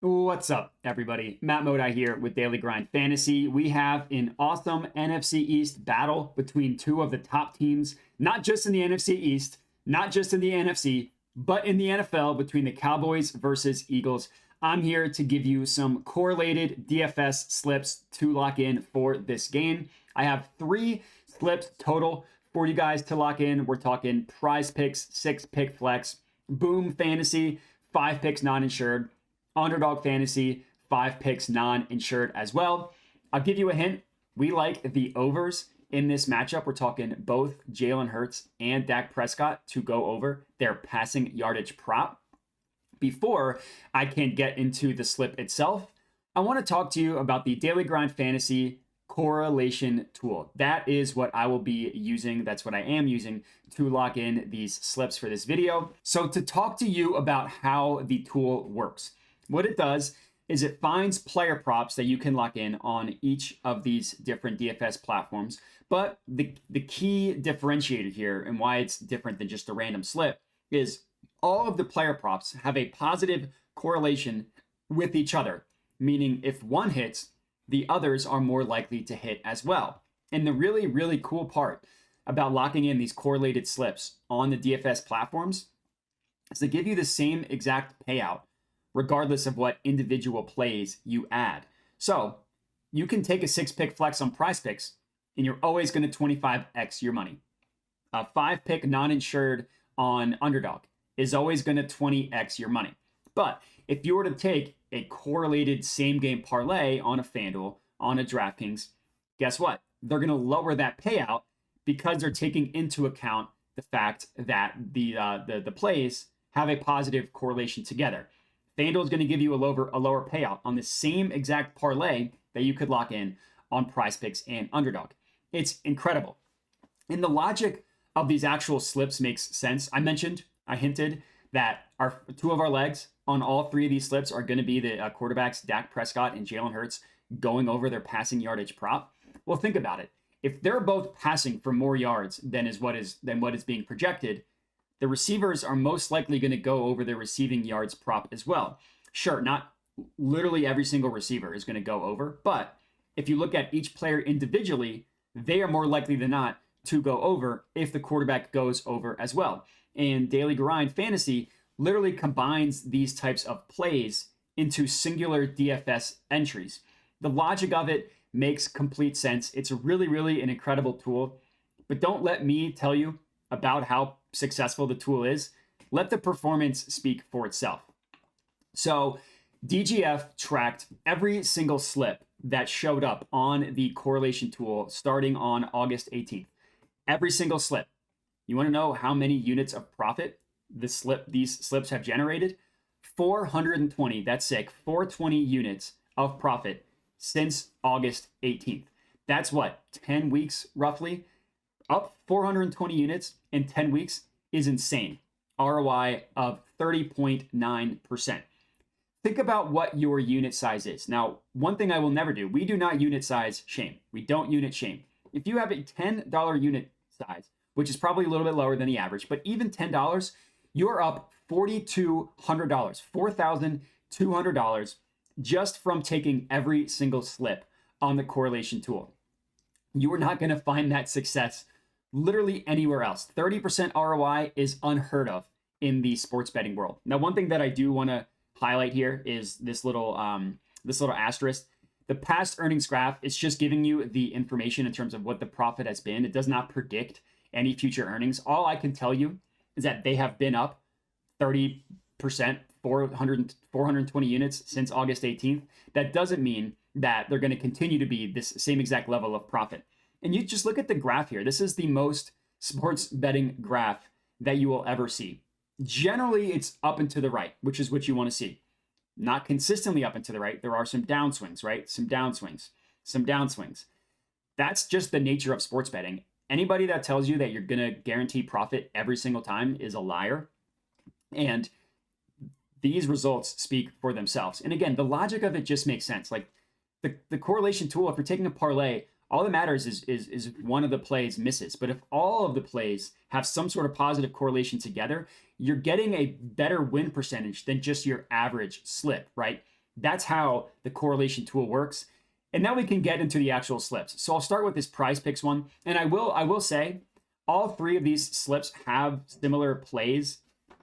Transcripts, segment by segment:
What's up, everybody? Matt Modi here with Daily Grind Fantasy. We have an awesome NFC East battle between two of the top teams, not just in the NFC East, not just in the NFC, but in the NFL between the Cowboys versus Eagles. I'm here to give you some correlated DFS slips to lock in for this game. I have 3 slips total for you guys to lock in. We're talking PrizePicks, 6-pick flex, Boom Fantasy, 5 picks non-insured, Underdog Fantasy, 5 picks non-insured as well. I'll give you a hint. We like the overs in this matchup. We're talking both Jalen Hurts and Dak Prescott to go over their passing yardage prop. Before I can get into the slip itself, I want to talk to you about the Daily Grind Fantasy correlation tool. That is what I will be using. That's what I am using to lock in these slips for this video. So to talk to you about how the tool works, what it does is it finds player props that you can lock in on each of these different DFS platforms. But the key differentiator here and why it's different than just a random slip is all of the player props have a positive correlation with each other, meaning if one hits, the others are more likely to hit as well. And the really, really cool part about locking in these correlated slips on the DFS platforms is they give you the same exact payout regardless of what individual plays you add. So you can take a 6-pick flex on PrizePicks and you're always going to 25x your money. A 5-pick non-insured on Underdog is always going to 20x your money. But if you were to take a correlated same game parlay on a FanDuel, on a DraftKings, guess what? They're going to lower that payout because they're taking into account the fact that the plays have a positive correlation together. FanDuel is going to give you a lower payout on the same exact parlay that you could lock in on PrizePicks and Underdog. It's incredible. And the logic of these actual slips makes sense. I hinted that two of our legs on all 3 of these slips are going to be the quarterbacks, Dak Prescott and Jalen Hurts, going over their passing yardage prop. Well, think about it. If they're both passing for more yards than what is being projected, the receivers are most likely going to go over their receiving yards prop as well. Sure, not literally every single receiver is going to go over, but if you look at each player individually, they are more likely than not to go over if the quarterback goes over as well. And Daily Grind Fantasy literally combines these types of plays into singular DFS entries. The logic of it makes complete sense. It's really, really an incredible tool, but don't let me tell you about how successful the tool is. Let the performance speak for itself. So DGF tracked every single slip that showed up on the correlation tool starting on August 18th. Every single slip. You want to know how many units of profit these slips have generated? 420, that's sick, 420 units of profit since August 18th. That's what, 10 weeks roughly? Up 420 units in 10 weeks is insane. ROI of 30.9%. Think about what your unit size is. Now, one thing I will never do, we do not unit size shame. We don't unit shame. If you have a $10 unit size, which is probably a little bit lower than the average, but even $10, you're up $4,200, $4,200 just from taking every single slip on the correlation tool. You are not going to find that success literally anywhere else. 30% ROI is unheard of in the sports betting world. Now, one thing that I do want to highlight here is this little asterisk. The past earnings graph is just giving you the information in terms of what the profit has been. It does not predict any future earnings. All I can tell you is that they have been up 30%, 420 units since August 18th. That doesn't mean that they're going to continue to be this same exact level of profit. And you just look at the graph here. This is the most sports betting graph that you will ever see. Generally, it's up and to the right, which is what you want to see. Not consistently up and to the right. There are some downswings, right? Some downswings. That's just the nature of sports betting. Anybody that tells you that you're going to guarantee profit every single time is a liar. And these results speak for themselves. And again, the logic of it just makes sense. Like the correlation tool, if you're taking a parlay, all that matters is one of the plays misses. But if all of the plays have some sort of positive correlation together, you're getting a better win percentage than just your average slip, right? That's how the correlation tool works. And now we can get into the actual slips. So I'll start with this PrizePicks one. And I will say all three of these slips have similar plays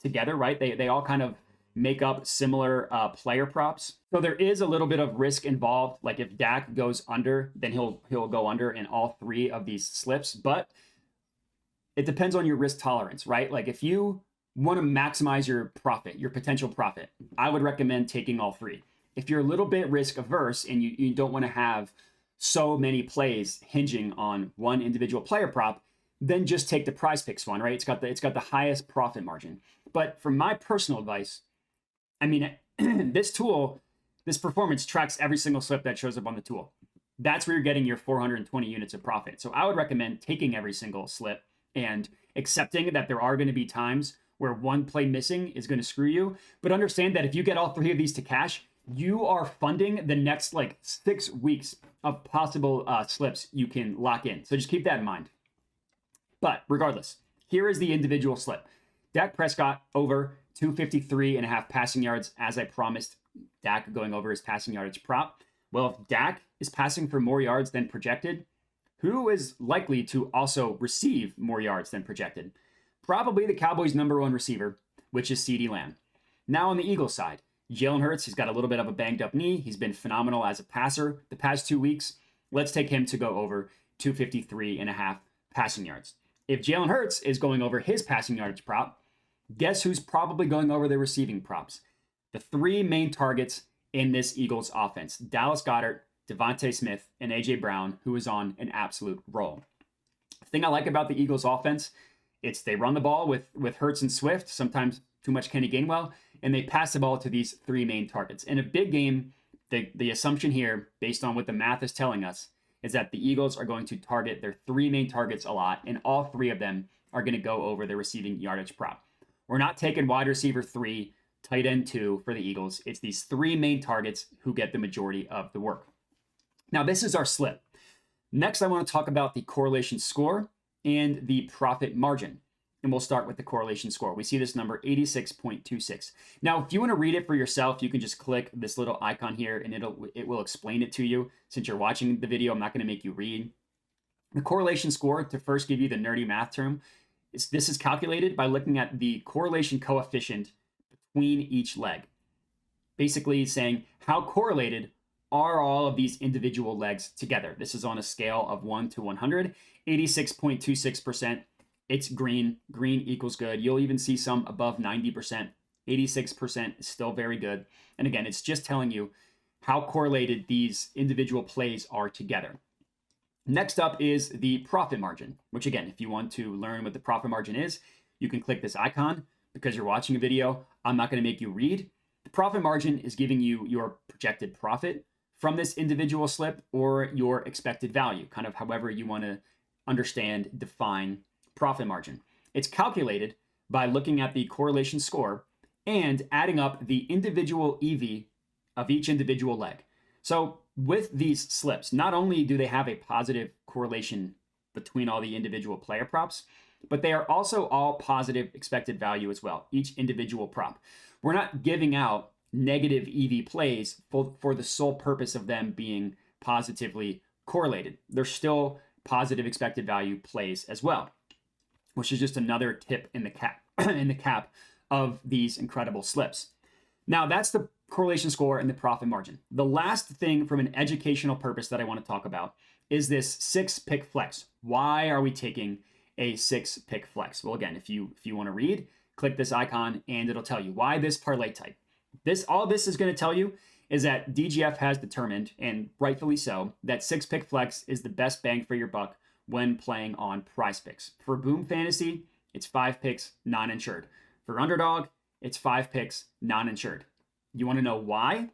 together, right? They all kind of make up similar player props. So there is a little bit of risk involved. Like if Dak goes under, then he'll go under in all three of these slips. But it depends on your risk tolerance, right? Like if you want to maximize your profit, your potential profit, I would recommend taking all three. If you're a little bit risk averse and you don't want to have so many plays hinging on one individual player prop, then just take the PrizePicks one, right? It's got the highest profit margin. But for my personal advice, I mean, this tool, this performance tracks every single slip that shows up on the tool. That's where you're getting your 420 units of profit. So I would recommend taking every single slip and accepting that there are going to be times where one play missing is going to screw you. But understand that if you get all three of these to cash, you are funding the next like 6 weeks of possible slips you can lock in. So just keep that in mind. But regardless, here is the individual slip. Dak Prescott over 253.5 passing yards, as I promised. Dak going over his passing yardage prop. Well, if Dak is passing for more yards than projected, who is likely to also receive more yards than projected? Probably the Cowboys' #1 receiver, which is CeeDee Lamb. Now on the Eagles side, Jalen Hurts, he's got a little bit of a banged up knee. He's been phenomenal as a passer the past 2 weeks. Let's take him to go over 253.5 passing yards. If Jalen Hurts is going over his passing yardage prop, guess who's probably going over their receiving props? The three main targets in this Eagles offense: Dallas Goedert, Devontae Smith, and A.J. Brown, who is on an absolute roll. The thing I like about the Eagles offense, it's they run the ball with Hurts and Swift, sometimes too much Kenny Gainwell, and they pass the ball to these three main targets. In a big game, the assumption here, based on what the math is telling us, is that the Eagles are going to target their three main targets a lot, and all three of them are going to go over their receiving yardage prop. We're not taking wide receiver 3, tight end 2 for the Eagles. It's these three main targets who get the majority of the work. Now, this is our slip. Next, I want to talk about the correlation score and the profit margin. And we'll start with the correlation score. We see this number 86.26. Now, if you want to read it for yourself, you can just click this little icon here and it will explain it to you. Since you're watching the video, I'm not going to make you read. The correlation score, to first give you the nerdy math term, this is calculated by looking at the correlation coefficient between each leg. Basically saying how correlated are all of these individual legs together. This is on a scale of 1 to 100, 86.26%. It's green. Green equals good. You'll even see some above 90%. 86% is still very good. And again, it's just telling you how correlated these individual plays are together. Next up is the profit margin, which again, if you want to learn what the profit margin is, you can click this icon. Because you're watching a video, I'm not going to make you read. The profit margin is giving you your projected profit from this individual slip or your expected value, kind of however you want to understand, define profit margin. It's calculated by looking at the correlation score and adding up the individual EV of each individual leg. So with these slips, not only do they have a positive correlation between all the individual player props, but they are also all positive expected value as well, each individual prop. We're not giving out negative EV plays for the sole purpose of them being positively correlated. They're still positive expected value plays as well, which is just another tip in the cap of these incredible slips. Now, that's the correlation score and the profit margin. The last thing from an educational purpose that I want to talk about is this 6-pick flex. Why are we taking a 6-pick flex? Well, again, if you want to read, click this icon and it'll tell you why this parlay type. All this is going to tell you is that DGF has determined, and rightfully so, that 6-pick flex is the best bang for your buck when playing on PrizePicks. For Boom Fantasy, it's 5 picks non-insured. For Underdog, it's 5 picks non-insured. You want to know why?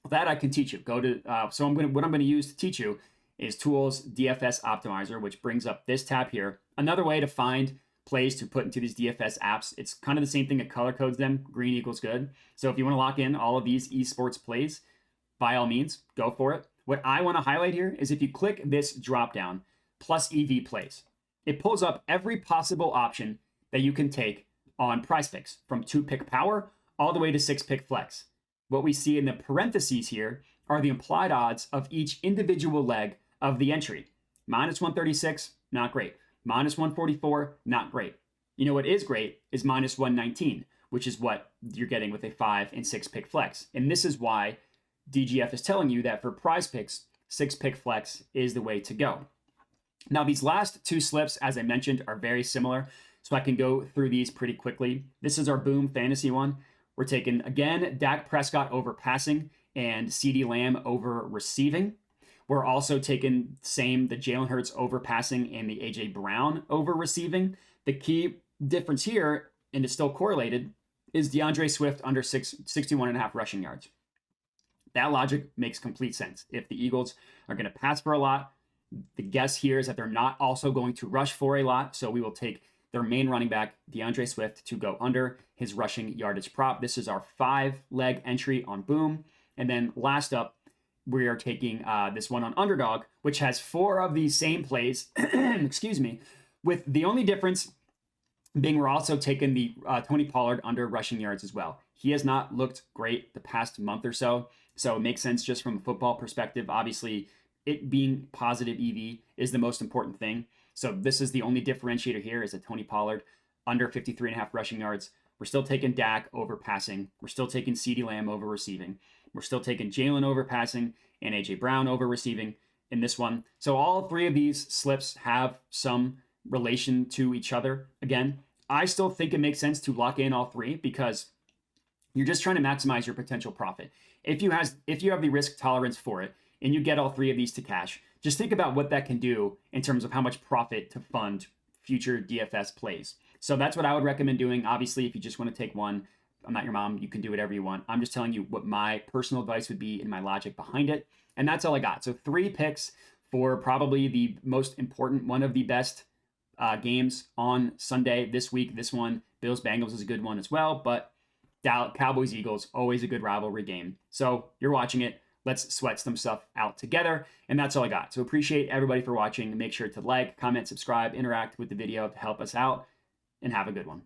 That I can teach you. What I'm going to use to teach you is Tools DFS Optimizer, which brings up this tab here. Another way to find plays to put into these DFS apps. It's kind of the same thing that color codes them. Green equals good. So if you want to lock in all of these esports plays, by all means, go for it. What I want to highlight here is if you click this drop down, plus EV plays, it pulls up every possible option that you can take on PrizePicks, from 2-pick power all the way to 6-pick flex. what we see in the parentheses here are the implied odds of each individual leg of the entry. Minus 136, not great. Minus 144, not great. You know what is great is minus 119, which is what you're getting with a 5 and 6 pick flex. And this is why DGF is telling you that for PrizePicks, 6 pick flex is the way to go. Now, these last two slips, as I mentioned, are very similar, so I can go through these pretty quickly. This is our boom fantasy one. We're taking, again, Dak Prescott over passing and CeeDee Lamb over receiving. We're also taking the Jalen Hurts over passing and the A.J. Brown over receiving. The key difference here, and it's still correlated, is DeAndre Swift under 61.5 rushing yards. That logic makes complete sense. If the Eagles are going to pass for a lot, the guess here is that they're not also going to rush for a lot, so we will take their main running back, DeAndre Swift, to go under his rushing yardage prop. This is our 5-leg entry on Boom. And then last up, we are taking this one on Underdog, which has 4 of these same plays, excuse me, with the only difference being we're also taking the Tony Pollard under rushing yards as well. He has not looked great the past month or so, so it makes sense just from a football perspective. Obviously, it being positive EV is the most important thing. So this is the only differentiator here is that Tony Pollard under 53.5 rushing yards. We're still taking Dak over passing. We're still taking CeeDee Lamb over receiving. We're still taking Jalen over passing and A.J. Brown over receiving in this one. So all 3 of these slips have some relation to each other. Again, I still think it makes sense to lock in all 3 because you're just trying to maximize your potential profit. If you have the risk tolerance for it and you get all 3 of these to cash, just think about what that can do in terms of how much profit to fund future DFS plays. So that's what I would recommend doing. Obviously, if you just want to take one, I'm not your mom, you can do whatever you want. I'm just telling you what my personal advice would be and my logic behind it. And that's all I got. So 3 picks for probably the most important, one of the best games on Sunday this week. This one, Bills-Bengals, is a good one as well, but Cowboys-Eagles, always a good rivalry game. So you're watching it. Let's sweat some stuff out together. And that's all I got. So appreciate everybody for watching. Make sure to like, comment, subscribe, interact with the video to help us out, and have a good one.